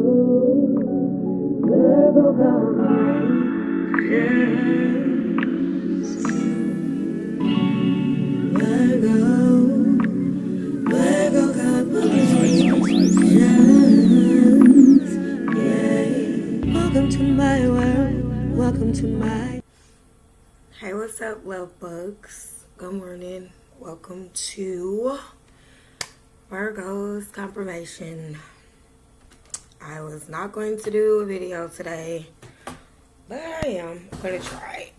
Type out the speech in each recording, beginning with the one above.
Virgo company. Virgo, Virgo company. Welcome to my world. Welcome to my. Hey, what's up, love bugs? Good morning. Welcome to Virgo's confirmation. I was not going to do a video today, but I am going to try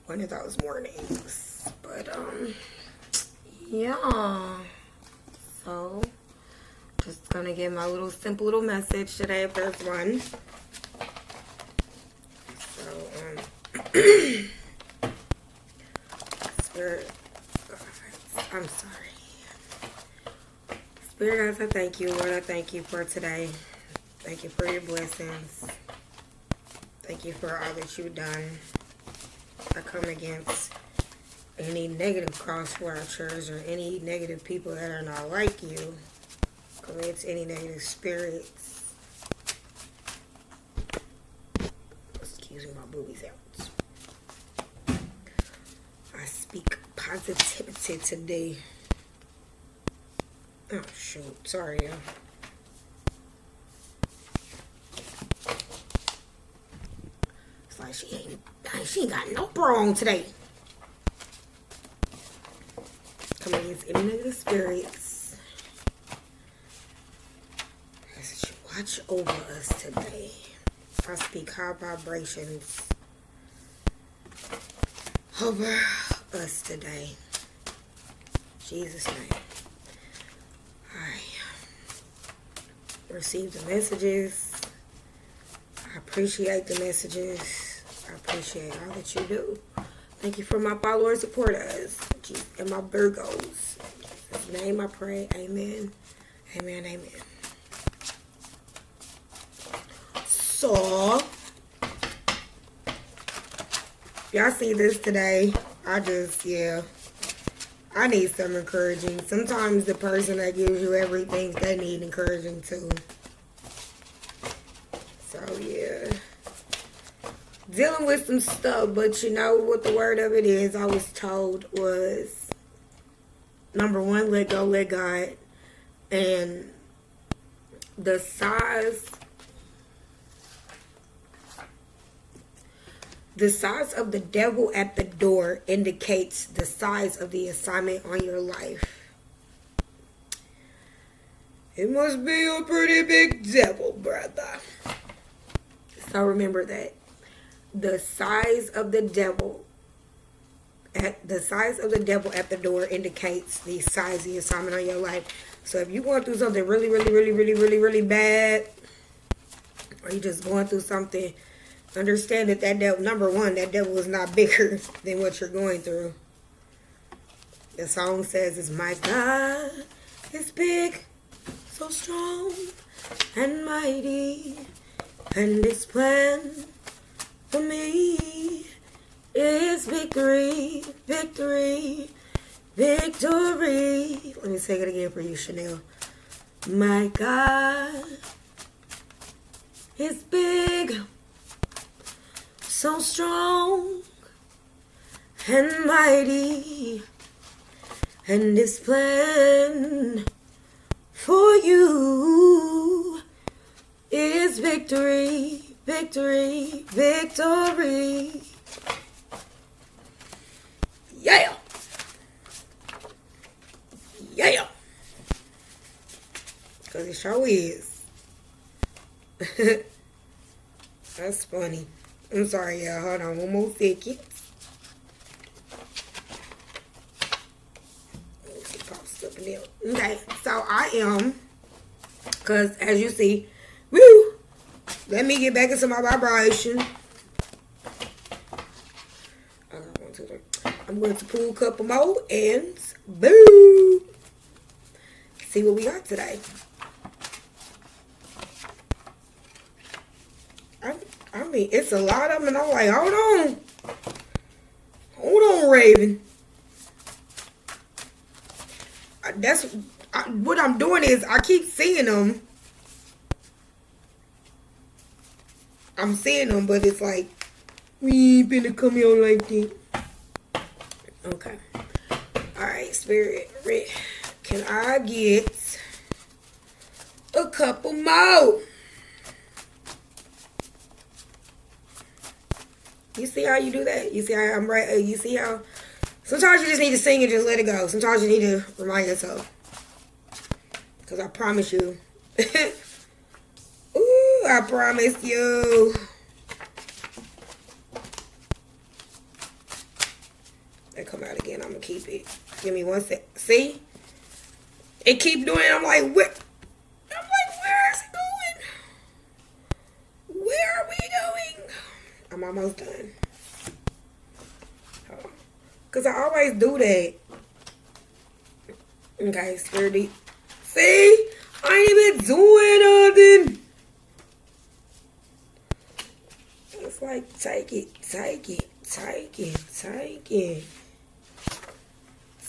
one of those mornings. But yeah, so just gonna give my little simple little message today if there's one. So Spirit, I'm sorry. Spirit guys, I thank you. Lord, I thank you for today. Thank you for your blessings. Thank you for all that you've done. I come against any negative cross watchers or any negative people that are not like you. Come against any negative spirits. Excuse me, my boobies out. I speak positivity today. Oh shoot, sorry y'all. It's like she ain't got no bra on today. Come against any negative spirits. As you watch over us today. I speak high vibrations over us today. In Jesus' name. I receive the messages. I appreciate the messages. I appreciate all that you do. Thank you for my followers, supporters, and my Virgos. In Jesus' name I pray. Amen. Amen. Amen. So, y'all see this today. I need some encouraging. Sometimes the person that gives you everything, they need encouraging too. So, yeah. Dealing with some stuff, but you know what the word of it is, I was told was, number one, let go, let God. And the size of the devil at the door indicates the size of the assignment on your life. It must be a pretty big devil, brother. So remember that. The size of the devil at the door indicates the size of the assignment on your life. So if you're going through something really, really, really, really, really, really bad, or you're just going through something, understand that devil, number one, that devil is not bigger than what you're going through. The song says, "It's my God is big, so strong and mighty, and His plan for me is victory, victory, victory." Let me say it again for you, Chanel. My God is big, so strong and mighty, and His plan for you is victory, victory, victory. Yeah. Yeah. Because it sure is. That's funny. I'm sorry, y'all. Hold on one more second. Okay, so I am, because as you see, woo, let me get back into my vibration. I'm going to pull a couple more and boom. See what we got today. I mean, it's a lot of them, and I'm like, hold on. Hold on, Raven. what I'm doing is I keep seeing them. I'm seeing them, but it's like, we ain't finna come here like that. Okay. Alright, Spirit. Can I get a couple more? You see how you do that? You see how I'm right? You see how sometimes you just need to sing and just let it go. Sometimes you need to remind yourself. Because I promise you. Ooh, I promise you. They come out again. I'm going to keep it. Give me 1 sec. See? It keep doing it. I'm like, what? I'm like, where is it going? Where are we doing? I'm almost done. Because I always do that. Okay, Spirit. See? I ain't even doing nothing. It's like, take it, take it, take it, take it.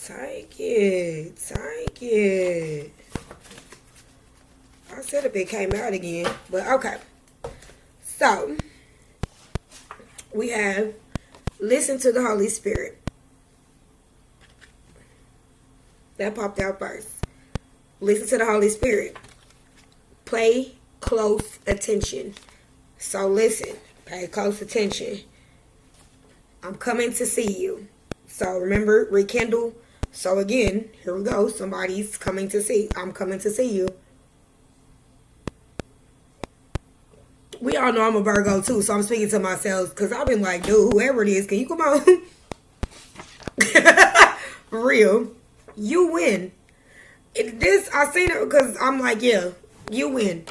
Take it, take it. I said if it came out again, but okay. So, we have listen to the Holy Spirit. That popped out first. Listen to the Holy Spirit. Pay close attention. So listen, pay close attention. I'm coming to see you. So remember, rekindle. So again, here we go. Somebody's coming to see. I'm coming to see you. We all know I'm a Virgo too, so I'm speaking to myself because I've been like, dude, whoever it is, can you come on? For real. You win. I seen it because I'm like, yeah, you win.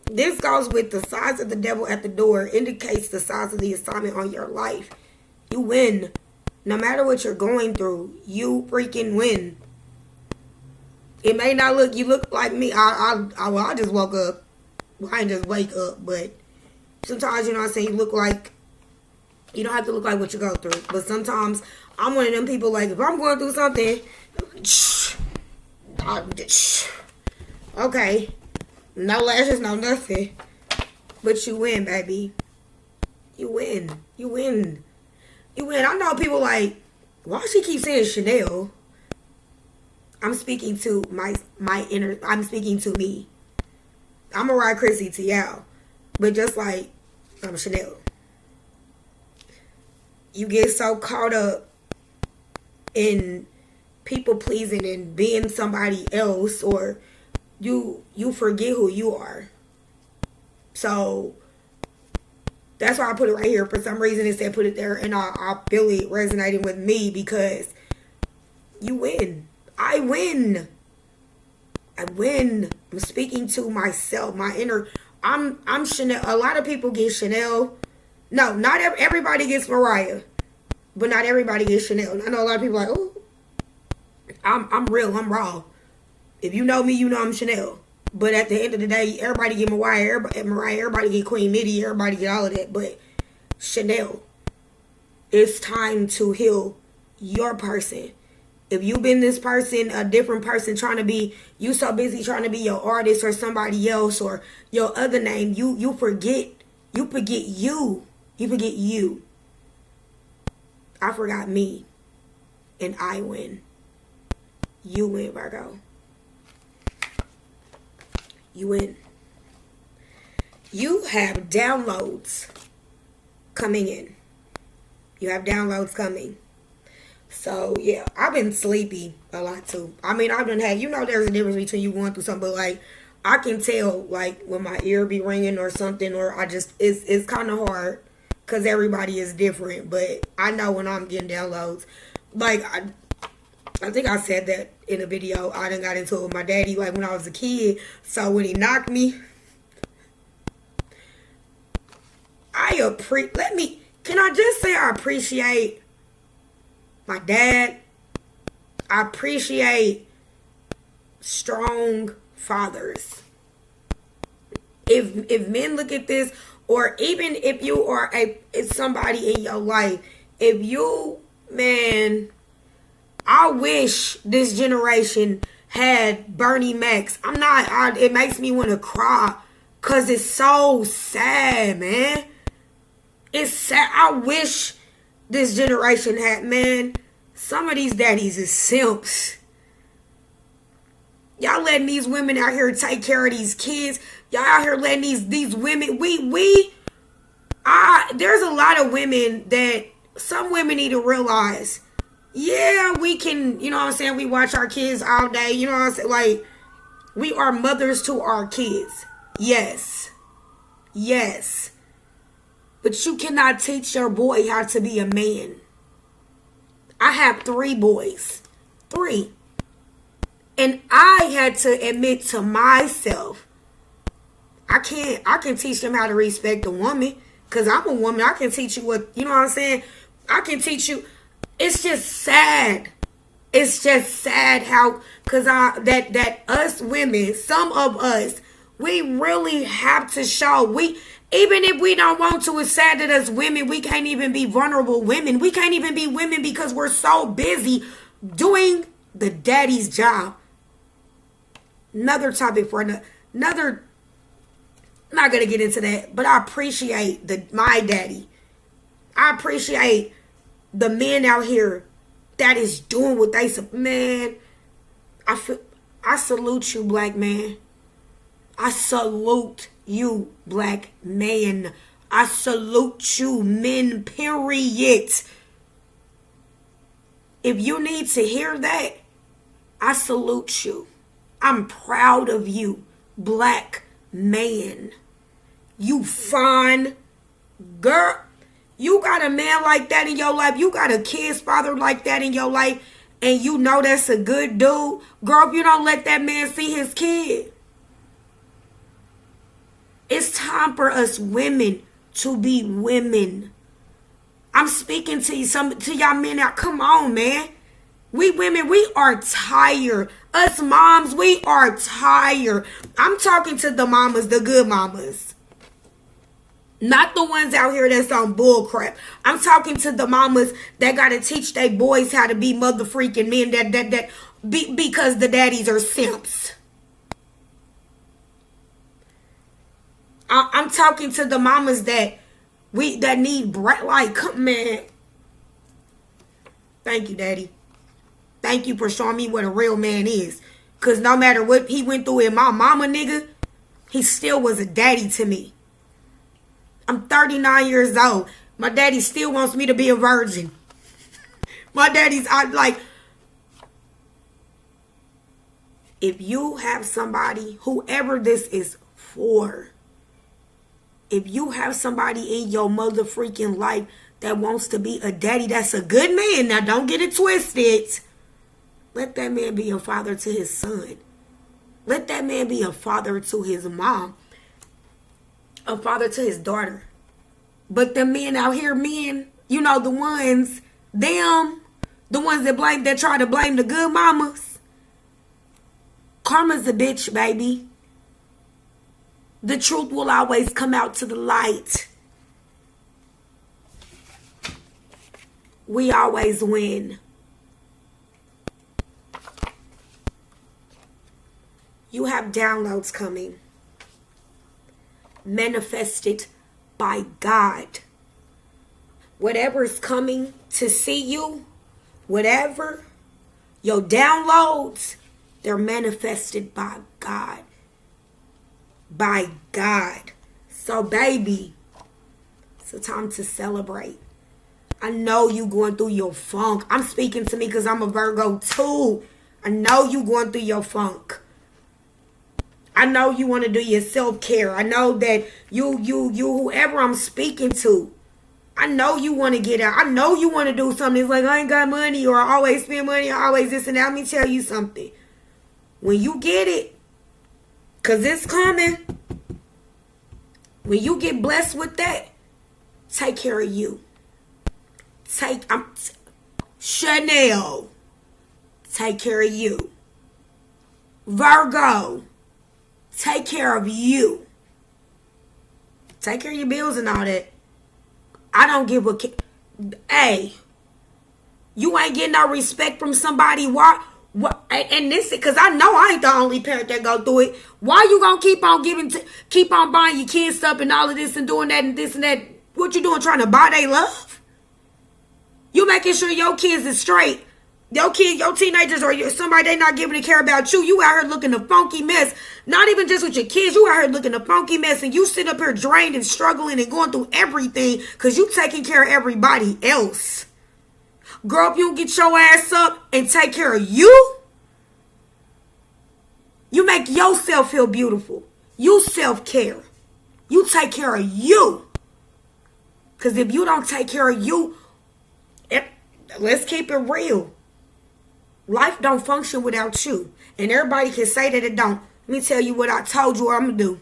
This goes with the size of the devil at the door, indicates the size of the assignment on your life. You win. No matter what you're going through, you freaking win. It may not look, you look like me. I just woke up. Well, I didn't just wake up, but sometimes, you know what I'm saying, you look like, you don't have to look like what you go through. But sometimes, I'm one of them people, like, if I'm going through something, okay, no lashes, no nothing. But you win, baby. You win. You win. You win. I know people like, why she keep saying Chanel? I'm speaking to my inner, I'm speaking to me. I'm a ride CHRISSY to y'all. But just like, I'm Chanel. You get so caught up in people pleasing and being somebody else, or you forget who you are. So that's why I put it right here. For some reason it said put it there, and I feel it resonating with me because you win. I win. I win. I'm speaking to myself, my inner. I'm Chanel. A lot of people get Chanel. No, not everybody gets Mariah, but not everybody gets Chanel. I know a lot of people like, oh, I'm real. I'm raw. If you know me, you know I'm Chanel. But at the end of the day, everybody get Mariah. Everybody get Queen Midi. Everybody get all of that. But Chanel, it's time to heal your person. If you've been this person, a different person, trying to be, you so busy trying to be your artist or somebody else or your other name, you forget you. You forget you. I forgot me. And I win. You win, Virgo. You win. You have downloads coming in. You have downloads coming. So, yeah, I've been sleepy a lot, too. I mean, I've been had, you know, there's a difference between you going through something, but, like, I can tell, like, when my ear be ringing or something, or I just, it's kind of hard, because everybody is different, but I know when I'm getting downloads. Like, I think I said that in a video. I done got into it with my daddy, like, when I was a kid. So, when he knocked me, can I just say I appreciate my dad. I appreciate strong fathers. If men look at this, or even if you are somebody in your life, if you, man, I wish this generation had Bernie Macs. It makes me want to cry. Because it's so sad, man. It's sad. I wish this generation had, man. Some of these daddies is simps. Y'all letting these women out here take care of these kids. Y'all out here letting these women. There's a lot of women that some women need to realize. Yeah, we can, you know what I'm saying? We watch our kids all day. You know what I'm saying? Like, we are mothers to our kids. Yes. Yes. But you cannot teach your boy how to be a man. I have 3 boys. 3. And I had to admit to myself, I can teach them how to respect a woman. Because I'm a woman. I can teach you what, you know what I'm saying? I can teach you. It's just sad. It's just sad how, because that us women, some of us, we really have to show. Even if we don't want to, it's sad that as women, we can't even be vulnerable women. We can't even be women because we're so busy doing the daddy's job. Another topic for another. I'm not going to get into that, but I appreciate my daddy. I appreciate the men out here that is doing what they, man, I salute you, black man. I salute you, black man. I salute you, men, period. If you need to hear that, I salute you. I'm proud of you, black man. You fine girl. You got a man like that in your life. You got a kid's father like that in your life. And you know that's a good dude. Girl, if you don't let that man see his kid. It's time for us women to be women. I'm speaking to you, to y'all men now. Come on, man. We women, we are tired. Us moms, we are tired. I'm talking to the mamas, the good mamas. Not the ones out here that's on bull crap. I'm talking to the mamas that gotta teach their boys how to be mother freaking men because the daddies are simps. I'm talking to the mamas that need like, come man. Thank you, daddy. Thank you for showing me what a real man is. Cause no matter what he went through in my mama, nigga, he still was a daddy to me. I'm 39 years old. My daddy still wants me to be a virgin. My daddy's like, if you have somebody, whoever this is for, if you have somebody in your mother freaking life that wants to be a daddy, that's a good man. Now don't get it twisted. Let that man be a father to his son. Let that man be a father to his mom. A father to his daughter. But the men out here, you know, the ones that try to blame the good mamas. Karma's a bitch, baby. The truth will always come out to the light. We always win. You have downloads coming. Manifested by God. Whatever's coming to see you, whatever, your downloads, they're manifested by God. By God. So, baby, it's a time to celebrate. I know you going through your funk. I'm speaking to me because I'm a Virgo too. I know you going through your funk. I know you want to do your self-care. I know that you, whoever I'm speaking to, I know you want to get out. I know you want to do something. It's like, I ain't got money, or I always spend money, or always this and that. Let me tell you something. When you get it, because it's coming, when you get blessed with that, take care of you. Chanel, take care of you. Virgo, take care of you. Take care of your bills and all that. I don't give a... Hey, you ain't getting no respect from somebody. Why What? And this, because I know I ain't the only parent that go through it. Why you gonna keep on keep on buying your kids stuff and all of this and doing that and this and that? What you doing, trying to buy they love? You making sure your kids is straight. Your kids, your teenagers, or somebody they not giving a care about you. You out here looking a funky mess. Not even just with your kids. You out here looking a funky mess, and you sit up here drained and struggling and going through everything because you taking care of everybody else. Girl, if you get your ass up and take care of you, you make yourself feel beautiful. You self-care. You take care of you. Because if you don't take care of you, let's keep it real. Life don't function without you. And everybody can say that it don't. Let me tell you what I told you I'm going to do.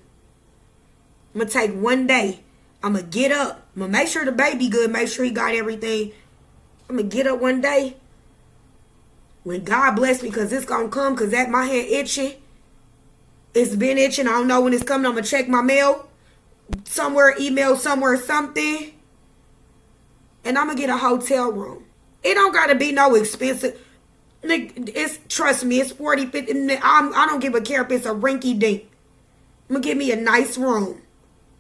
I'm going to take one day. I'm going to get up. I'm going to make sure the baby good. Make sure he got everything. I'm going to get up one day. When God bless me, because it's going to come. Because that my hand itching. It's been itching. I don't know when it's coming. I'm going to check my mail. Somewhere, email, somewhere, something. And I'm going to get a hotel room. It don't got to be no expensive. Trust me, it's 40, 50. I don't give a care if it's a rinky dink. I'm going to give me a nice room.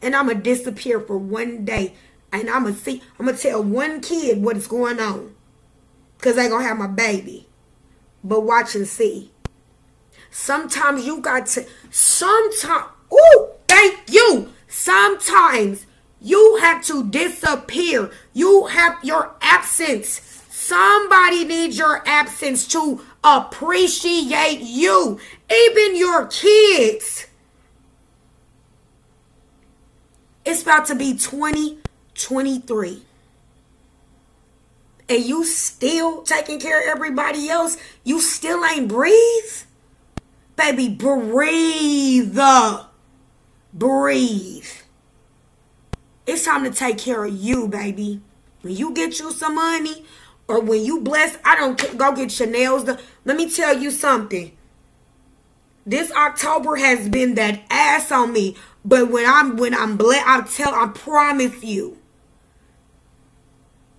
And I'm going to disappear for one day. And I'm going to tell one kid what's going on. Because they going to have my baby. But watch and see. Sometimes you got to, ooh, thank you. Sometimes you have to disappear. You have your absence. Somebody needs your absence to appreciate you. Even your kids. It's about to be 2023. And you still taking care of everybody else. You still ain't breathe. Baby, breathe. Breathe. It's time to take care of you, baby. When you get you some money, or when you bless, I don't go get Chanel's. Let me tell you something. This October has been that ass on me. But when I'm blessed, I promise you.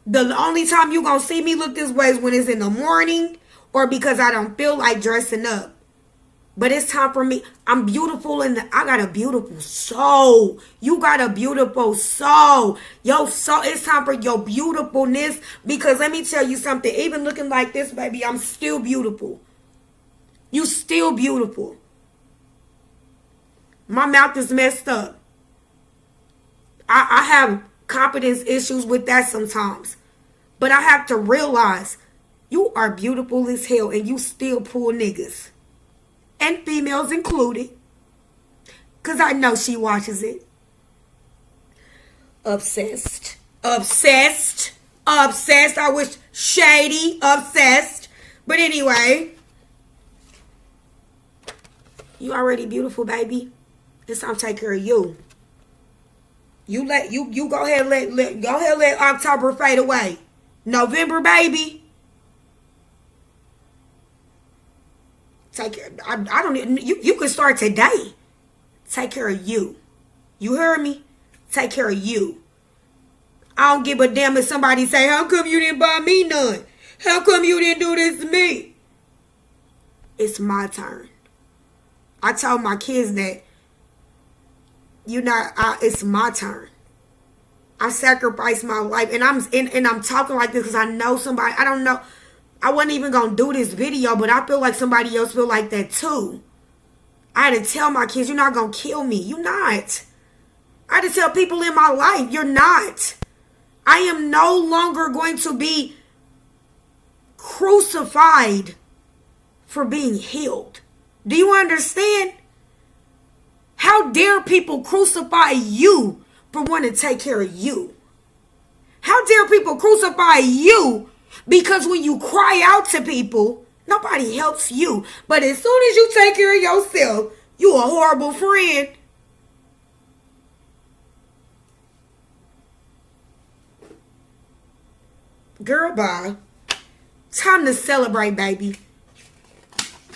The only time you gonna see me look this way is when it's in the morning, or because I don't feel like dressing up. But it's time for me. I'm beautiful and I got a beautiful soul. You got a beautiful soul. Yo, soul, it's time for your beautifulness. Because let me tell you something. Even looking like this, baby, I'm still beautiful. You still beautiful. My mouth is messed up. I have confidence issues with that sometimes. But I have to realize you are beautiful as hell and you still pull niggas. And females included. Because I know she watches it. Obsessed. Obsessed. Obsessed. I wish shady. Obsessed. But anyway. You already beautiful, baby. It's time to take care of you. You go ahead and let October fade away. November, baby. Take care. I don't need you can start today. Take care of you. You heard me? Take care of you. I don't give a damn if somebody say, how come you didn't buy me none? How come you didn't do this to me? It's my turn. I told my kids that it's my turn. I sacrificed my life, and I'm talking like this because I know somebody. I don't know. I wasn't even gonna do this video, but I feel like somebody else feel like that too. I had to tell my kids, you're not gonna kill me. You're not. I had to tell people in my life, you're not. I am no longer going to be crucified for being healed. Do you understand? How dare people crucify you for wanting to take care of you? How dare people crucify you because when you cry out to people, nobody helps you. But as soon as you take care of yourself, you a horrible friend. Girl, bye. Time to celebrate, baby.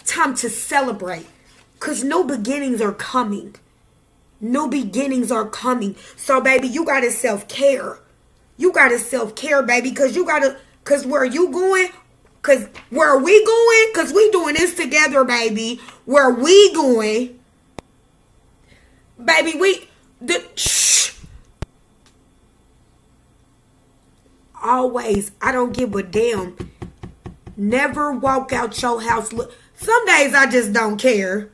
Time to celebrate. Because new beginnings are coming. New beginnings are coming. So, baby, you got to self-care. You got to self-care, baby. Because where you going, Because where we going, because we doing this together, baby. Where we going, baby, always, I don't give a damn. Never walk out your house. Some days I just don't care.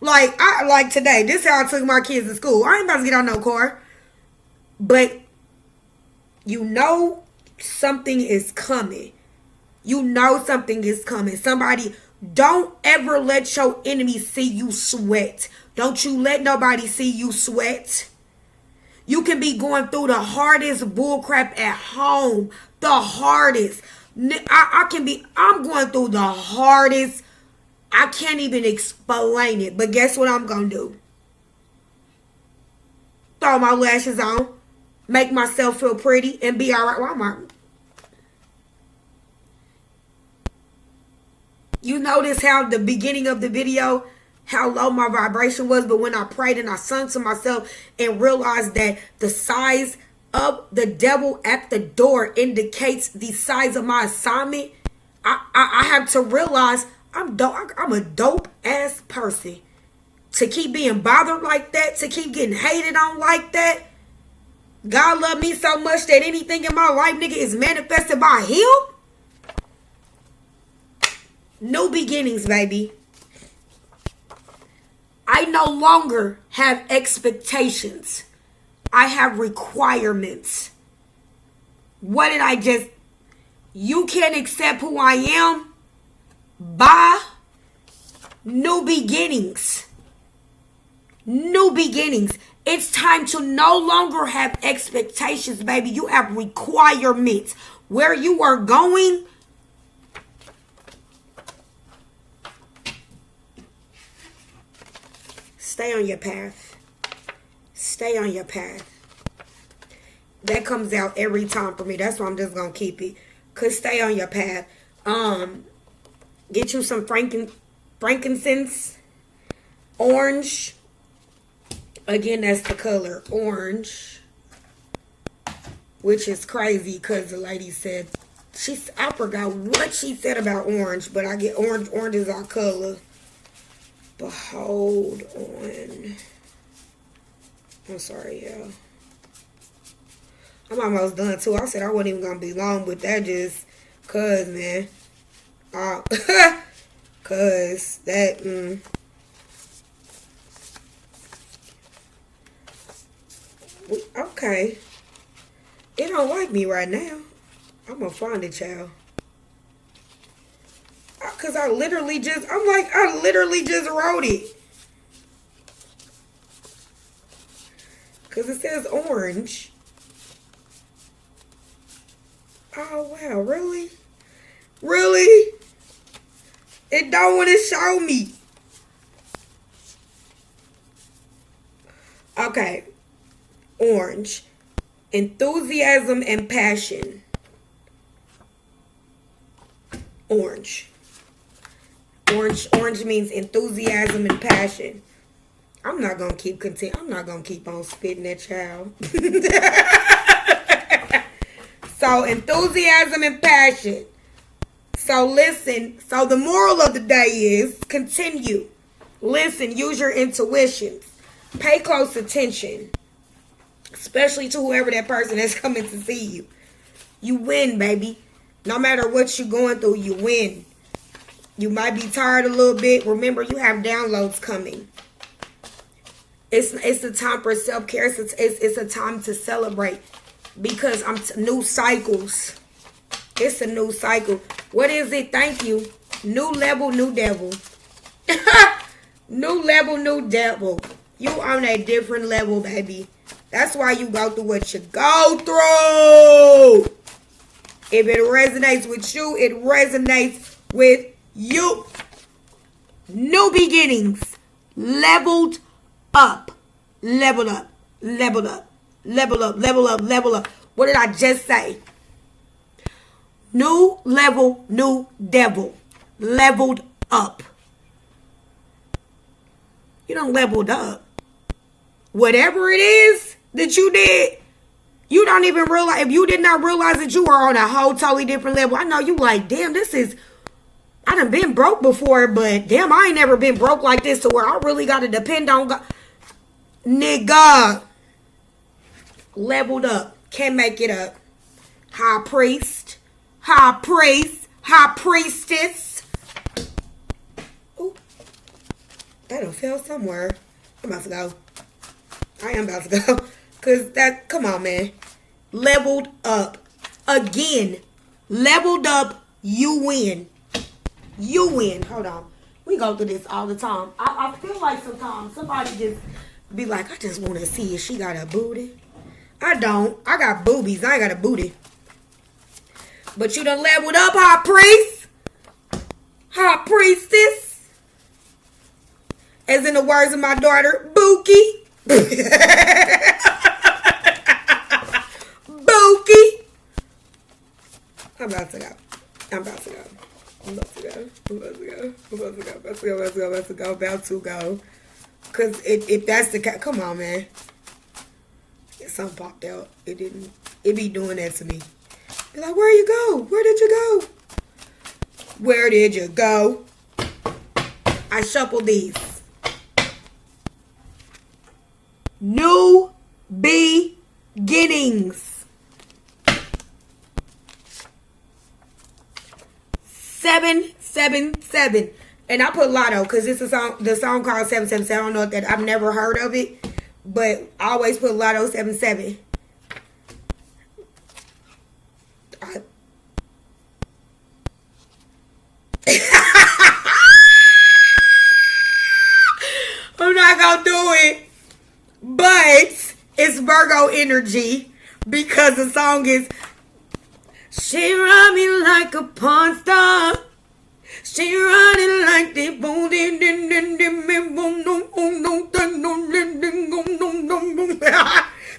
Like today, this is how I took my kids to school. I ain't about to get on no car. But you know something is coming. You know something is coming. Somebody, don't ever let your enemy see you sweat. Don't you let nobody see you sweat. You can be going through the hardest bullcrap at home. The hardest. I'm going through the hardest. I can't even explain it. But guess what I'm going to do? Throw my lashes on. Make myself feel pretty and be all right. Walmart. You notice how the beginning of the video, how low my vibration was, but when I prayed and I sung to myself and realized that the size of the devil at the door indicates the size of my assignment, I have to realize I'm a dope ass person to keep being bothered like that, to keep getting hated on like that. God loved me so much that anything in my life, nigga, is manifested by him. New beginnings, baby. I no longer have expectations. I have requirements. What did I just... You can't accept who I am by new beginnings. New beginnings. It's time to no longer have expectations, baby. You have requirements. Where you are going... Stay on your path. Stay on your path. That comes out every time for me. That's why I'm just going to keep it. Because stay on your path. Get you some frankincense. Orange. Again, that's the color. Orange. Which is crazy because the lady said... I forgot what she said about orange. But I get orange. Orange is our color. But hold on. I'm sorry, y'all. I'm almost done, too. I said I wasn't even going to be long, but that just... Cause, man. Cause that... Okay. It don't like me right now. I'm going to find it, child. Because I literally just wrote it. Because it says orange. Oh, wow. Really? Really? It don't want to show me. Okay. Orange. Enthusiasm and passion. Orange. Orange means enthusiasm and passion. I'm not going to keep I'm not going to keep on spitting that, child. So, enthusiasm and passion. So, listen. So, the moral of the day is continue. Listen. Use your intuition. Pay close attention. Especially to whoever that person is coming to see you. You win, baby. No matter what you're going through, you win. You might be tired a little bit. Remember, you have downloads coming. It's a time for self-care. It's a time to celebrate. Because new cycles. It's a new cycle. What is it? Thank you. New level, new devil. New level, new devil. You on a different level, baby. That's why you go through what you go through. If it resonates with you, it resonates with you. New beginnings. Leveled up. Leveled up. Leveled up. Level up. Level up. Level up. What did I just say? New level, new devil. Leveled up. You don't leveled up. Whatever it is that you did, You don't even realize, if you did not realize that you were on a whole totally different level. I know you like, damn, I done been broke before, but damn, I ain't never been broke like this to where I really got to depend on God. Nigga. Leveled up. Can't make it up. High priest. High priest. High priestess. Ooh. That done fell somewhere. I'm about to go. I am about to go. Because come on, man. Leveled up. Again. Leveled up. You win. You win. Hold on. We go through this all the time. I feel like sometimes somebody just be like, I just want to see if she got a booty. I don't. I got boobies. I ain't got a booty. But you done leveled up, high priest. High priestess. As in the words of my daughter, Bookie. Bookie. I'm about to go. I'm about to go. I'm about to go. I'm about to go. I'm about to go. About to go. About to go. About to go. About to go. Because if that's the case, come on, man. Something popped out. It didn't. It be doing that to me. Be like, where you go? Where did you go? Where did you go? I shuffled these. New beginnings. 777. And I put Lotto because it's a song. The song called 777. I don't know if that. I've never heard of it, but I always put Lotto 77. I'm not gonna do it, but it's Virgo energy because the song is she run me like a porn star. She running like the boom.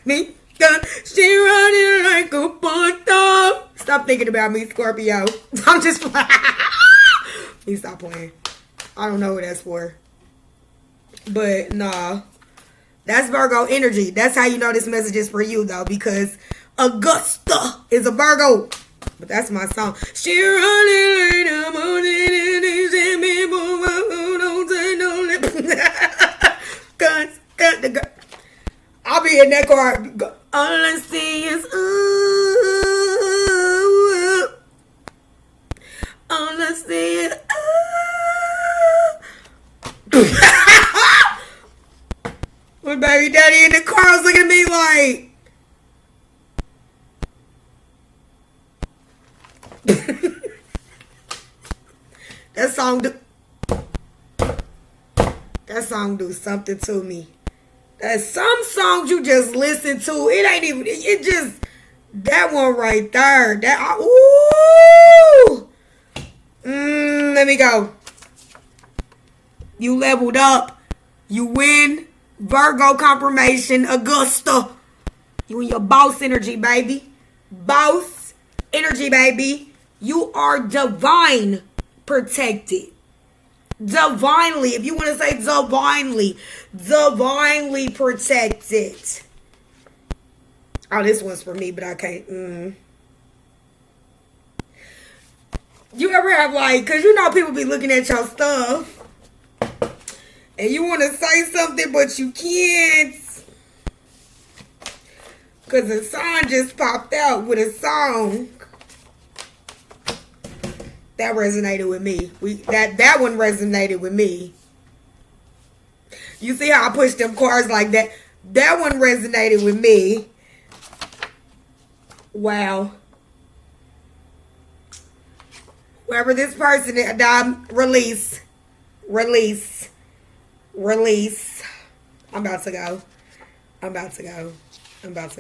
Me, she running like a porn star. Stop thinking about me, Scorpio. I'm just playing. Please stop playing. I don't know what that's for. But nah. That's Virgo energy. That's how you know this message is for you though, because Augusta is a Virgo. But that's my song. She running like the morning and I'll be in that car. All I see is ooh. All I see is ooh. My baby daddy in the car was looking at me like. That song do something to me. There's some songs you just listen to. It ain't even. It just that one right there. Ooh. Let me go. You leveled up. You win. Virgo confirmation. Augusta. You and your boss energy, baby. Boss energy, baby. You are divine protected. Divinely, if you want to say divinely protected. Oh, this one's for me, but I can't. You ever have like, because you know people be looking at your stuff and you want to say something, but you can't. Because the song just popped out with a song. That resonated with me. That one resonated with me. You see how I pushed them cards like that? That one resonated with me. Wow. Whoever this person is, release. I'm about to go. I'm about to go, y'all. I'm about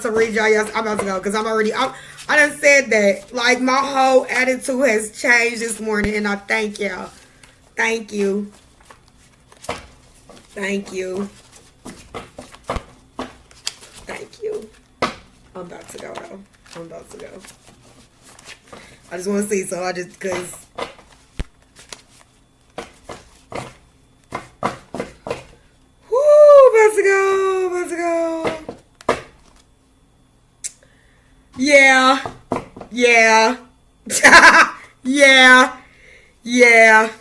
to read y'all. Yes, I'm about to go because I done said that. Like, my whole attitude has changed this morning, and I thank y'all. Thank you. Thank you. Thank you. I'm about to go, though. I'm about to go. I just want to see, so I just, because Yeah. Yeah. Yeah. Yeah.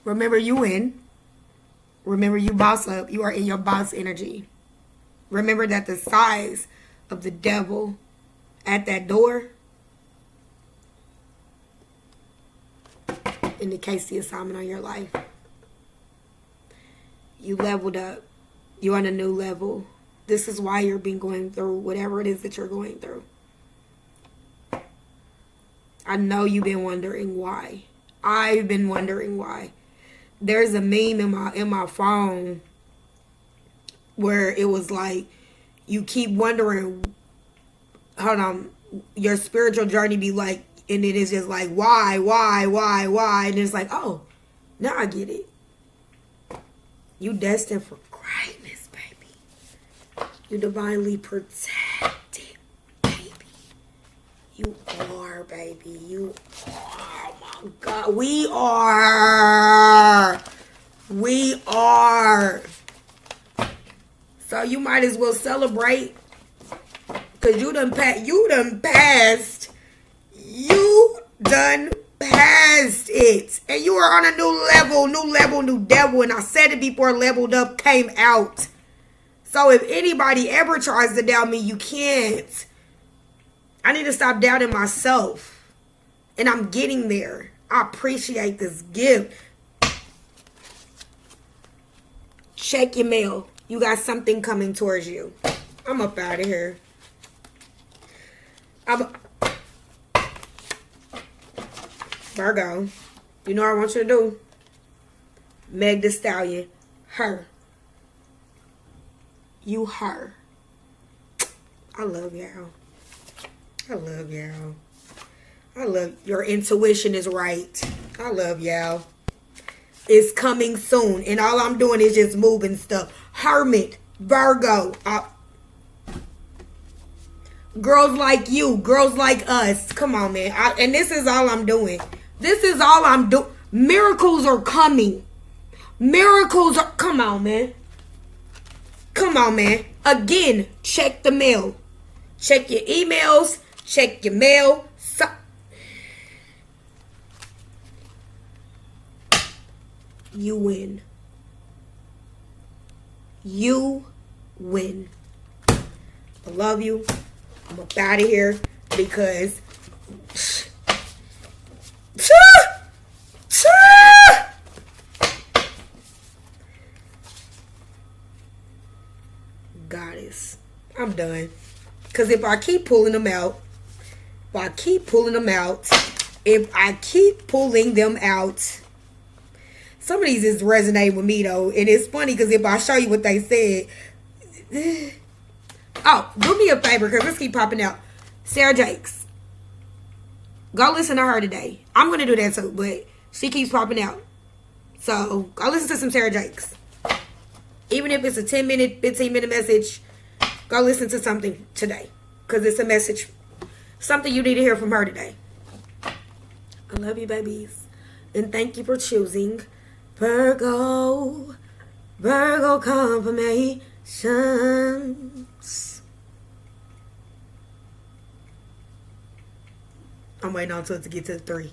Remember, you win. Remember, you boss up. You are in your boss energy. Remember that the size of the devil at that door indicates the assignment on your life. You leveled up. You're on a new level. This is why you're being going through whatever it is that you're going through. I know you've been wondering why. I've been wondering why. There's a meme in my phone where it was like, you keep wondering, hold on, your spiritual journey be like, and it is just like, why, and it's like, oh, now I get it. You destined for greatness, baby. You divinely protected, baby. You are, baby. You are. Oh my God. We are. We are. So you might as well celebrate. Because you done passed. You done passed it. And you are on a new devil. And I said it before leveled up came out. So if anybody ever tries to doubt me, you can't. I need to stop doubting myself. And I'm getting there. I appreciate this gift. Check your mail. You got something coming towards you. I'm up out of here. Virgo, you know what I want you to do? Meg the Stallion. Her. You her. I love y'all. I love y'all. I love your intuition is right. I love y'all. It's coming soon. And all I'm doing is just moving stuff. Hermit. Virgo. Girls like you. Girls like us. Come on, man. And this is all I'm doing. This is all I'm doing. Miracles are coming. Miracles are... Come on, man. Come on, man. Again, check the mail. Check your emails. Check your mail. You win. You win. I love you. I'm up out of here because... Goddess. I'm done. Because if I keep pulling them out, some of these is resonating with me though. And it's funny because if I show you what they said. Oh, do me a favor because let's keep popping out. Sarah Jakes. Go listen to her today. I'm going to do that too, but she keeps popping out. So go listen to some Sarah Jakes. Even if it's a 10-minute, 15-minute message, go listen to something today. Because it's a message, something you need to hear from her today. I love you, babies. And thank you for choosing Virgo. Virgo confirmations. I'm waiting on it to get to 3.